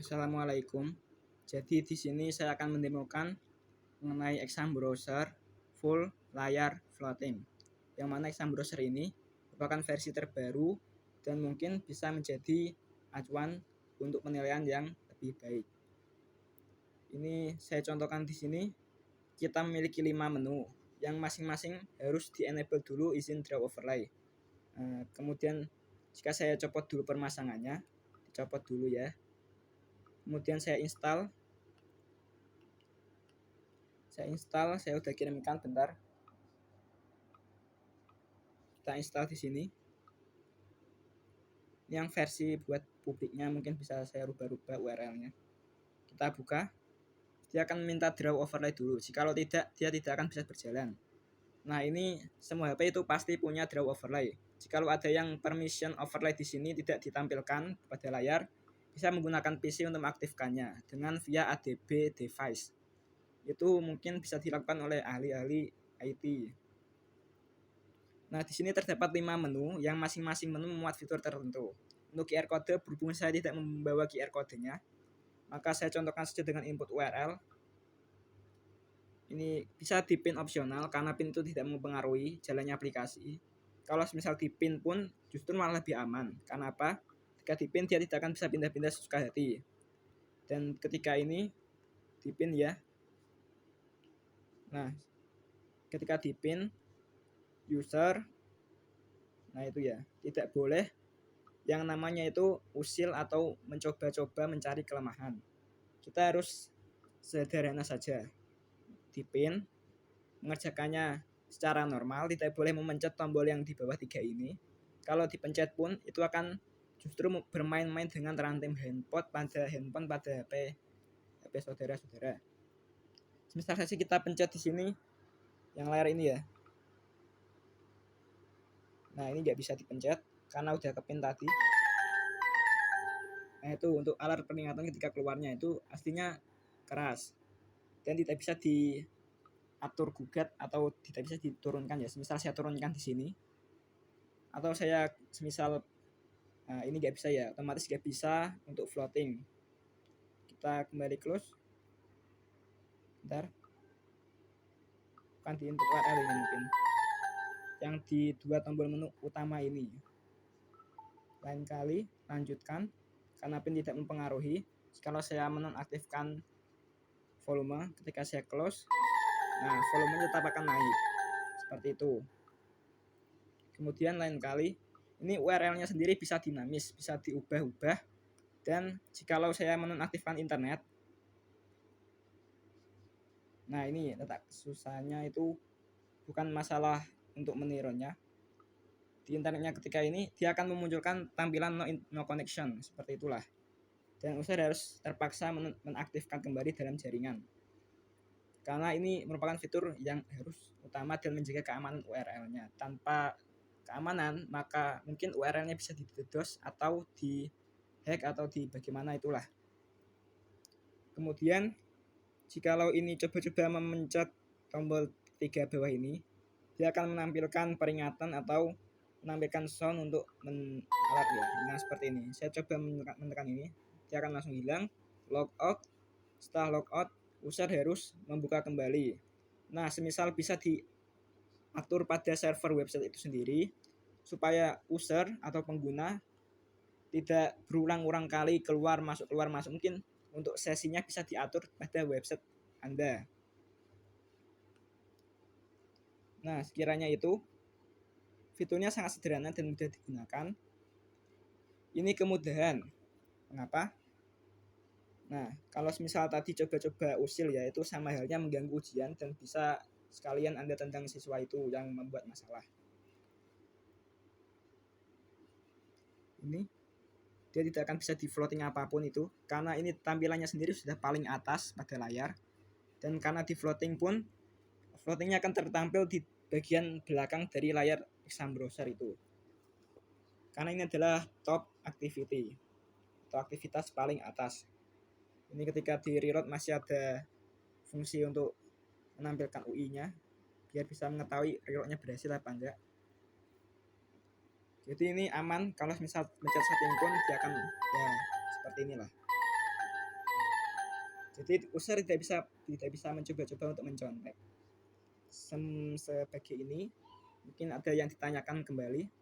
Assalamualaikum. Jadi di sini saya akan mendemokan mengenai exam browser full layar floating. Yang mana exam browser ini merupakan versi terbaru dan mungkin bisa menjadi acuan untuk penilaian yang lebih baik. Ini saya contohkan di sini. Kita memiliki 5 menu yang masing-masing harus di-enable dulu izin draw overlay. Kemudian jika saya copot dulu permasangannya, dicopot dulu ya. Kemudian saya install, saya udah kirimkan, bentar. Kita install di sini. Ini yang versi buat publiknya, mungkin bisa saya rubah-rubah URL-nya. Kita buka. Dia akan minta draw overlay dulu. Jikalau tidak, dia tidak akan bisa berjalan. Nah, ini semua HP itu pasti punya draw overlay. Jikalau ada yang permission overlay di sini tidak ditampilkan pada layar, bisa menggunakan PC untuk mengaktifkannya dengan via ADB device. Itu mungkin bisa dilakukan oleh ahli-ahli IT. Nah, di sini terdapat 5 menu yang masing-masing menu memuat fitur tertentu. Untuk QR code, berhubung saya tidak membawa QR codenya, maka saya contohkan saja dengan input URL. Ini bisa di pin opsional karena pin itu tidak mempengaruhi jalannya aplikasi. Kalau misal di pin pun justru malah lebih aman. Karena apa? Ketika di pin dia tidak akan bisa pindah-pindah sesuka hati. Dan ketika ini di pin ya. Nah, ketika di pin user, nah itu ya, tidak boleh yang namanya itu usil atau mencoba-coba mencari kelemahan. Kita harus sederhana saja. Di pin, mengerjakannya secara normal, tidak boleh memencet tombol yang di bawah 3 ini. Kalau dipencet pun itu akan justru bermain-main dengan ranting handphone pada HP saudara-saudara. Misal saja kita pencet di sini yang layar ini ya. Nah, ini nggak bisa dipencet karena udah kepin tadi. Nah, itu untuk alarm peringatan ketika keluarnya itu aslinya keras dan tidak bisa diatur gugat atau tidak bisa diturunkan ya. Misal saya turunkan di sini atau saya semisal ini nggak bisa ya, otomatis nggak bisa untuk floating. Kita kembali close. Bentar. Bukan di input URL ini mungkin. Yang di 2 tombol menu utama ini. Lain kali lanjutkan karena pin tidak mempengaruhi. Kalau saya menonaktifkan volume ketika saya close, nah volumenya tetap akan naik seperti itu. Kemudian lain kali ini URL-nya sendiri bisa dinamis, bisa diubah-ubah. Dan jikalau saya menonaktifkan internet, nah ini letak susahnya itu bukan masalah untuk menirunya. Di internetnya ketika ini dia akan memunculkan tampilan no connection seperti itulah. Dan user harus terpaksa menaktifkan kembali dalam jaringan. Karena ini merupakan fitur yang harus utama dan menjaga keamanan URL-nya. Tanpa keamanan, maka mungkin URL-nya bisa didedos atau di-hack atau di bagaimana itulah. Kemudian, jikalau ini coba-coba memencet tombol 3 bawah ini, dia akan menampilkan peringatan atau menampilkan sound untuk alat ya. Nah, seperti ini. Saya coba menekan ini, dia akan langsung hilang. Logout. Setelah logout, user harus membuka kembali. Nah, semisal bisa diatur pada server website itu sendiri supaya user atau pengguna tidak berulang-ulang kali keluar masuk. Mungkin untuk sesinya bisa diatur pada website Anda. Nah, sekiranya itu fiturnya sangat sederhana dan mudah digunakan. Ini kemudahan. Mengapa? Nah, kalau misal tadi coba-coba usil ya, itu sama halnya mengganggu ujian dan bisa sekalian Anda tendang siswa itu yang membuat masalah. Ini dia tidak akan bisa di floating apapun itu karena ini tampilannya sendiri sudah paling atas pada layar, dan karena di floating pun floatingnya akan tertampil di bagian belakang dari layar exam browser itu karena ini adalah top activity atau aktivitas paling atas. Ini ketika di reload masih ada fungsi untuk menampilkan UI-nya biar bisa mengetahui reloadnya berhasil apa enggak. Jadi ini aman, kalau misal mencet setting pun dia akan ya seperti inilah. Jadi user tidak bisa mencoba-coba untuk mencontek. Sebagai ini mungkin ada yang ditanyakan kembali.